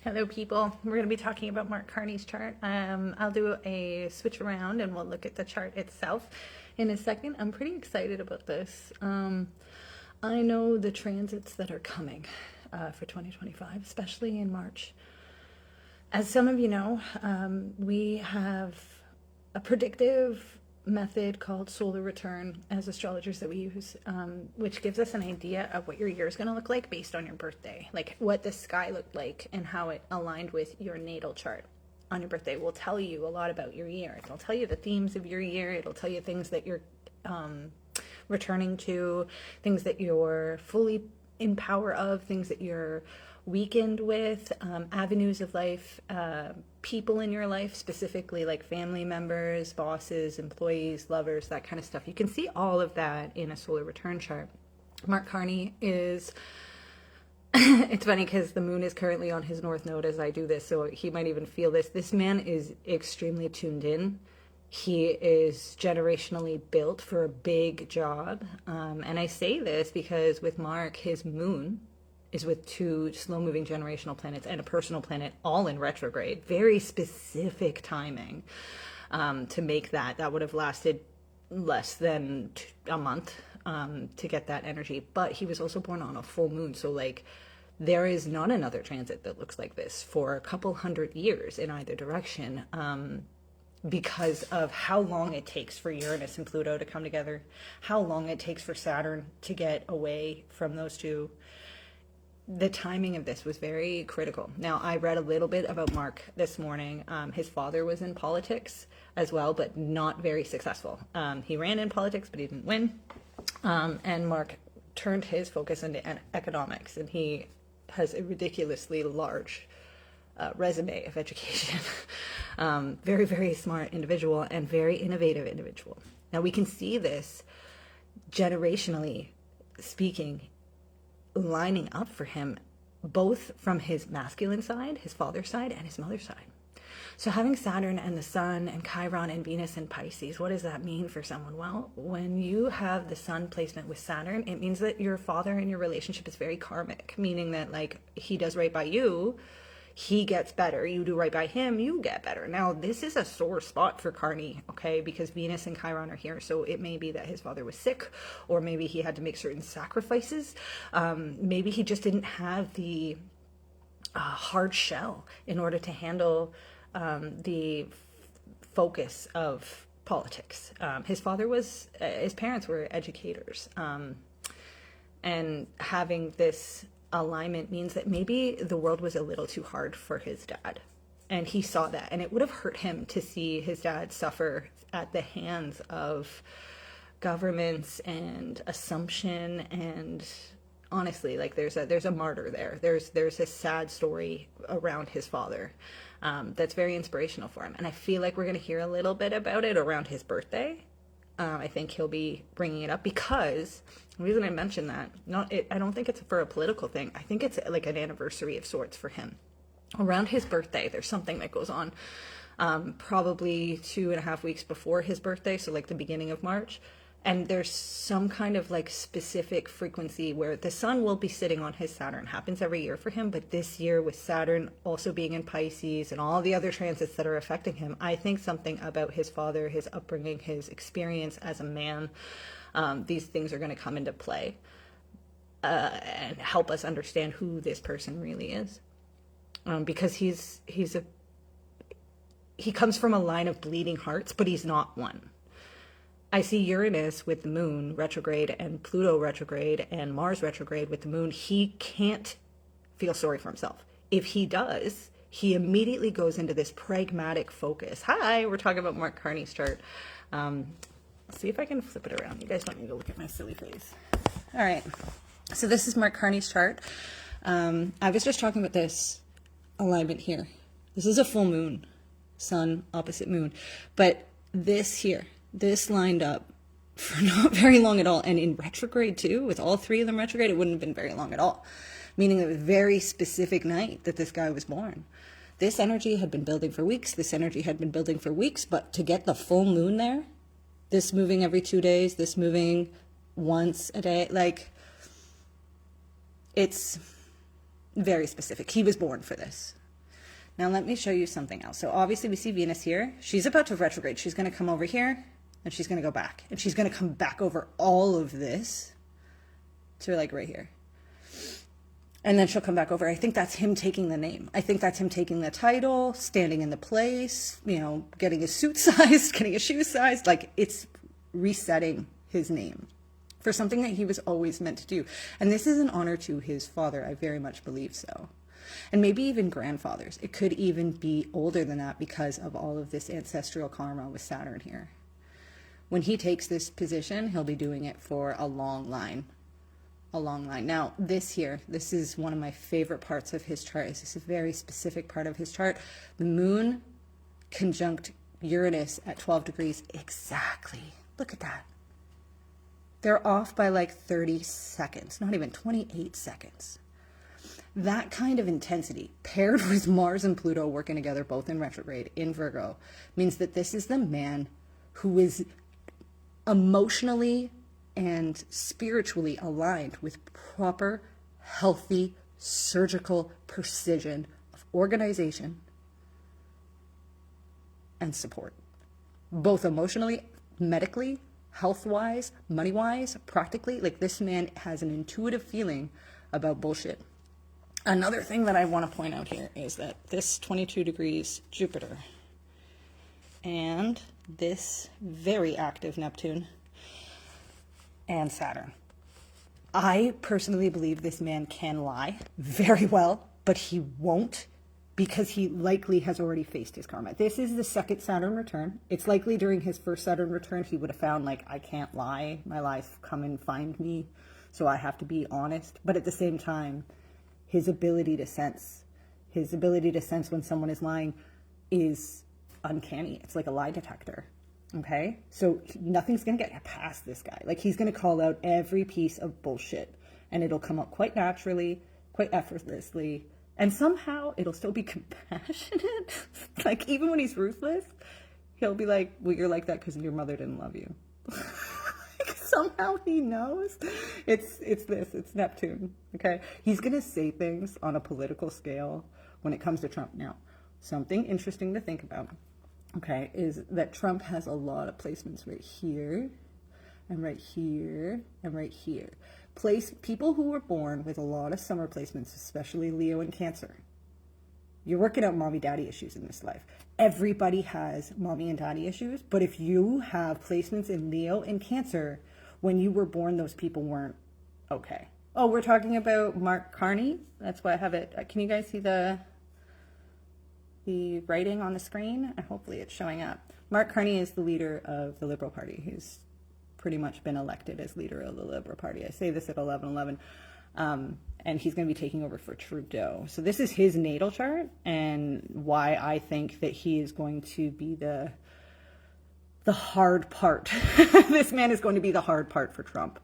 Hello people, we're going to be talking about Mark Carney's chart. I'll do a switch around and we'll look at the chart itself in a second. I'm pretty excited about this. I know the transits that are coming for 2025, especially in March. As some of you know, we have a predictive method called solar return as astrologers that we use, which gives us an idea of what your year is going to look like based on your birthday, like what the sky looked like and how it aligned with your natal chart on your birthday. Will tell you a lot about your year. It'll tell you the themes of your year. It'll tell you things that you're returning to, things that you're fully in power of, things that you're weakened with, avenues of life, people in your life, specifically like family members, bosses, employees, lovers, that kind of stuff. You can see all of that in a solar return chart. Mark Carney is, it's funny because the moon is currently on his north node as I do this, so he might even feel this. This man is extremely tuned in. He is generationally built for a big job. And I say this because with Mark, his moon is with two slow-moving generational planets and a personal planet all in retrograde. Very specific timing to make that. That would have lasted less than a month to get that energy. But he was also born on a full moon. So like there is not another transit that looks like this for a couple hundred years in either direction. Because of how long it takes for Uranus and Pluto to come together, how long it takes for Saturn to get away from those two. The timing of this was very critical. Now, I read a little bit about Mark this morning. His father was in politics as well, but not very successful. He ran in politics, but he didn't win. And Mark turned his focus into economics, and he has a ridiculously large resume of education. Very, very smart individual and very innovative individual. Now, we can see this generationally speaking lining up for him, both from his masculine side, his father's side, and his mother's side. So having Saturn and the Sun and Chiron and Venus and Pisces, what does that mean for someone? Well, when you have the Sun placement with Saturn, it means that your father and your relationship is very karmic, meaning that like he does right by you, he gets better. You do right by him, you get better. Now, this is a sore spot for Carney, okay, because Venus and Chiron are here. So it may be that his father was sick, or maybe he had to make certain sacrifices. Maybe he just didn't have the hard shell in order to handle the focus of politics. His parents were educators. And having this alignment means that maybe the world was a little too hard for his dad, and he saw that, and it would have hurt him to see his dad suffer at the hands of governments and assumption. And honestly, like there's a martyr there. There's a sad story around his father that's very inspirational for him, and I feel like we're going to hear a little bit about it around his birthday. I think he'll be bringing it up because the reason I mention that, I don't think it's for a political thing. I think it's like an anniversary of sorts for him. Around his birthday, there's something that goes on probably 2.5 weeks before his birthday, so like the beginning of March. And there's some kind of like specific frequency where the sun will be sitting on his Saturn. Happens every year for him, but this year with Saturn also being in Pisces and all the other transits that are affecting him, I think something about his father, his upbringing, his experience as a man, these things are going to come into play and help us understand who this person really is. Because he comes from a line of bleeding hearts, but he's not one. I see Uranus with the moon retrograde and Pluto retrograde and Mars retrograde with the moon. He can't feel sorry for himself. If he does, he immediately goes into this pragmatic focus. Hi, we're talking about Mark Carney's chart. Let's see if I can flip it around. You guys don't need to look at my silly face. All right. So this is Mark Carney's chart. I was just talking about this alignment here. This is a full moon, sun opposite moon. But this here, this lined up for not very long at all. And in retrograde too, with all three of them retrograde, it wouldn't have been very long at all. Meaning it was a very specific night that this guy was born. This energy had been building for weeks. This energy had been building for weeks. But to get the full moon there, this moving every 2 days, this moving once a day, like it's very specific. He was born for this. Now let me show you something else. So obviously we see Venus here. She's about to retrograde. She's going to come over here and she's going to go back. And she's going to come back over all of this to like right here. And then she'll come back over. I think that's him taking the name. I think that's him taking the title, standing in the place, you know, getting his suit sized, getting his shoes sized. Like it's resetting his name for something that he was always meant to do. And this is an honor to his father. I very much believe so. And maybe even grandfathers. It could even be older than that because of all of this ancestral karma with Saturn here. When he takes this position, he'll be doing it for a long line. A long line. Now, this is one of my favorite parts of his chart. This is a very specific part of his chart. The moon conjunct Uranus at 12 degrees exactly. Look at that. They're off by like 30 seconds, not even 28 seconds. That kind of intensity paired with Mars and Pluto working together, both in retrograde in Virgo, means that this is the man who is emotionally and spiritually aligned with proper, healthy, surgical precision of organization and support, both emotionally, medically, health-wise, money-wise, practically. Like this man has an intuitive feeling about bullshit. Another thing that I want to point out here is that this 22 degrees Jupiter and this very active Neptune and Saturn. I personally believe this man can lie very well, but he won't because he likely has already faced his karma. This is the second Saturn return. It's likely during his first Saturn return, he would have found like, I can't lie. My lies come and find me. So I have to be honest. But at the same time, his ability to sense when someone is lying is uncanny. It's like a lie detector. Okay, so nothing's going to get past this guy. Like he's going to call out every piece of bullshit and it'll come up quite naturally, quite effortlessly. And somehow it'll still be compassionate. Like even when he's ruthless, he'll be like, well, you're like that because your mother didn't love you. Like, somehow he knows it's Neptune. Okay, he's going to say things on a political scale when it comes to Trump. Now, something interesting to think about. Okay, is that Trump has a lot of placements right here, and right here, and right here. People who were born with a lot of summer placements, especially Leo and Cancer. You're working out mommy-daddy issues in this life. Everybody has mommy and daddy issues, but if you have placements in Leo and Cancer, when you were born, those people weren't okay. Oh, we're talking about Mark Carney? That's why I have it. Can you guys see the writing on the screen? And hopefully it's showing up. Mark Carney is the leader of the Liberal Party. He's pretty much been elected as leader of the Liberal Party. I say this at 11:11. And he's going to be taking over for Trudeau. So this is his natal chart and why I think that he is going to be the hard part. This man is going to be the hard part for Trump.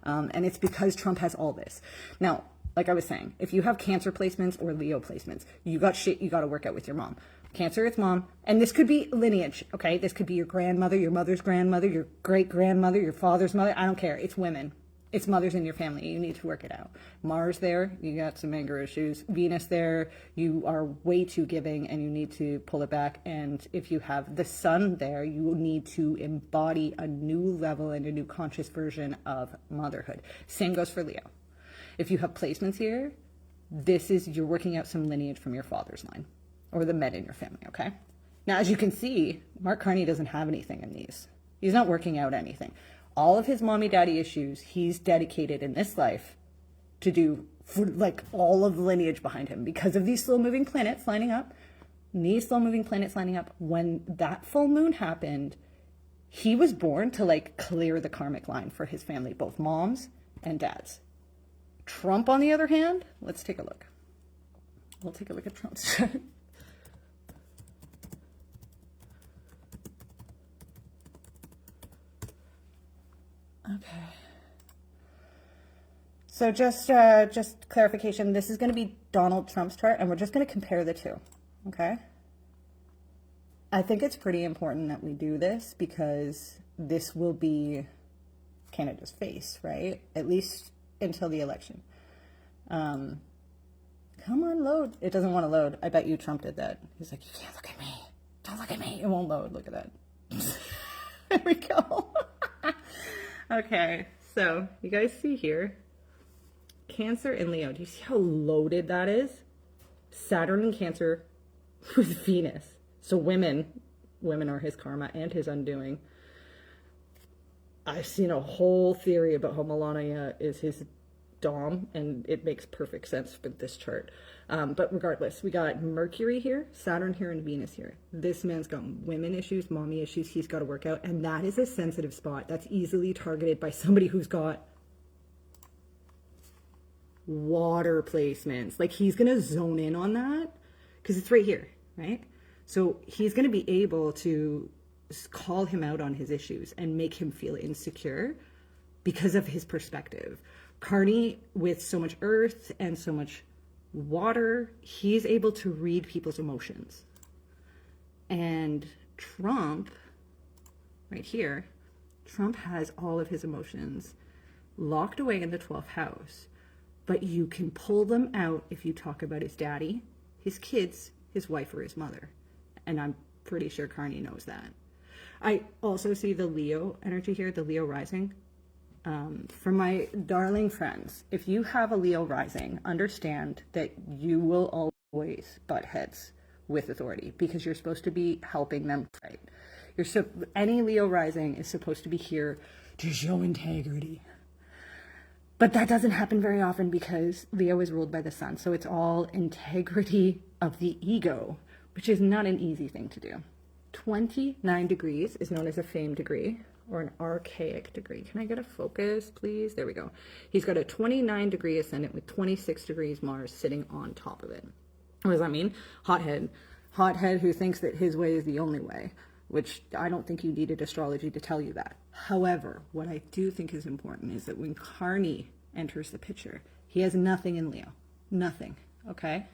And it's because Trump has all this. Now, like I was saying, if you have Cancer placements or Leo placements, you got shit you got to work out with your mom. Cancer, it's mom. And this could be lineage, okay? This could be your grandmother, your mother's grandmother, your great-grandmother, your father's mother. I don't care. It's women. It's mothers in your family. You need to work it out. Mars there, you got some anger issues. Venus there, you are way too giving and you need to pull it back. And if you have the sun there, you need to embody a new level and a new conscious version of motherhood. Same goes for Leo. If you have placements here, you're working out some lineage from your father's line or the men in your family, okay? Now, as you can see, Mark Carney doesn't have anything in these. He's not working out anything. All of his mommy-daddy issues, he's dedicated in this life to do for like all of the lineage behind him because of these slow-moving planets lining up. When that full moon happened, he was born to like clear the karmic line for his family, both moms and dads. Trump, on the other hand, let's take a look. We'll take a look at Trump's chart. Okay. So just clarification, this is going to be Donald Trump's chart, and we're just going to compare the two, okay? I think it's pretty important that we do this because this will be Canada's face, right? At least until the election. come on, load. It doesn't want to load. I bet you Trump did that. He's like, you can't look at me. Don't look at me. It won't load. Look at that. There we go. Okay, so you guys see here, Cancer and Leo. Do you see how loaded that is? Saturn in Cancer with Venus. So women are his karma and his undoing. I've seen a whole theory about how Melania is his dom, and it makes perfect sense with this chart. But regardless, we got Mercury here, Saturn here, and Venus here. This man's got women issues, mommy issues he's got to work out, and that is a sensitive spot that's easily targeted by somebody who's got water placements. Like, he's going to zone in on that because it's right here, right? So he's going to be able to call him out on his issues and make him feel insecure because of his perspective. Carney, with so much earth and so much water, he's able to read people's emotions. And Trump, right here, Trump has all of his emotions locked away in the 12th house, but you can pull them out if you talk about his daddy, his kids, his wife, or his mother. And I'm pretty sure Carney knows that. I also see the Leo energy here, the Leo rising. For my darling friends, if you have a Leo rising, understand that you will always butt heads with authority because you're supposed to be helping them fight. Any Leo rising is supposed to be here to show integrity. But that doesn't happen very often because Leo is ruled by the sun. So it's all integrity of the ego, which is not an easy thing to do. 29 degrees is known as a fame degree or an archaic degree. Can I get a focus, please? There we go. He's got a 29 degree ascendant with 26 degrees Mars sitting on top of it. What does that mean? Hothead. Hothead who thinks that his way is the only way, which I don't think you needed astrology to tell you that. However, what I do think is important is that when Carney enters the picture, he has nothing in Leo. Nothing, okay?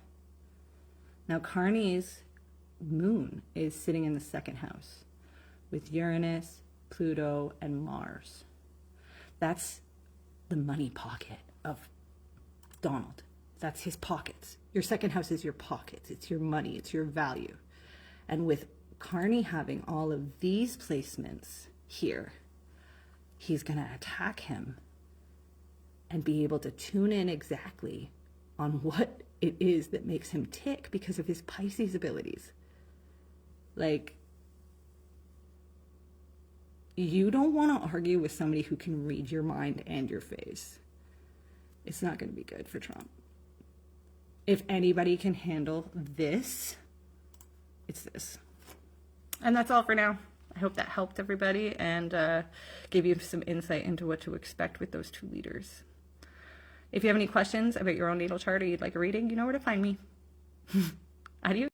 Now, Carney's moon is sitting in the second house with Uranus, Pluto, and Mars. That's the money pocket of Donald. That's his pockets. Your second house is your pockets. It's your money. It's your value. And with Carney having all of these placements here, he's going to attack him and be able to tune in exactly on what it is that makes him tick because of his Pisces abilities. Like, you don't want to argue with somebody who can read your mind and your face. It's not going to be good for Trump. If anybody can handle this, it's this. And that's all for now. I hope that helped everybody and gave you some insight into what to expect with those two leaders. If you have any questions about your own natal chart or you'd like a reading, you know where to find me. Adios.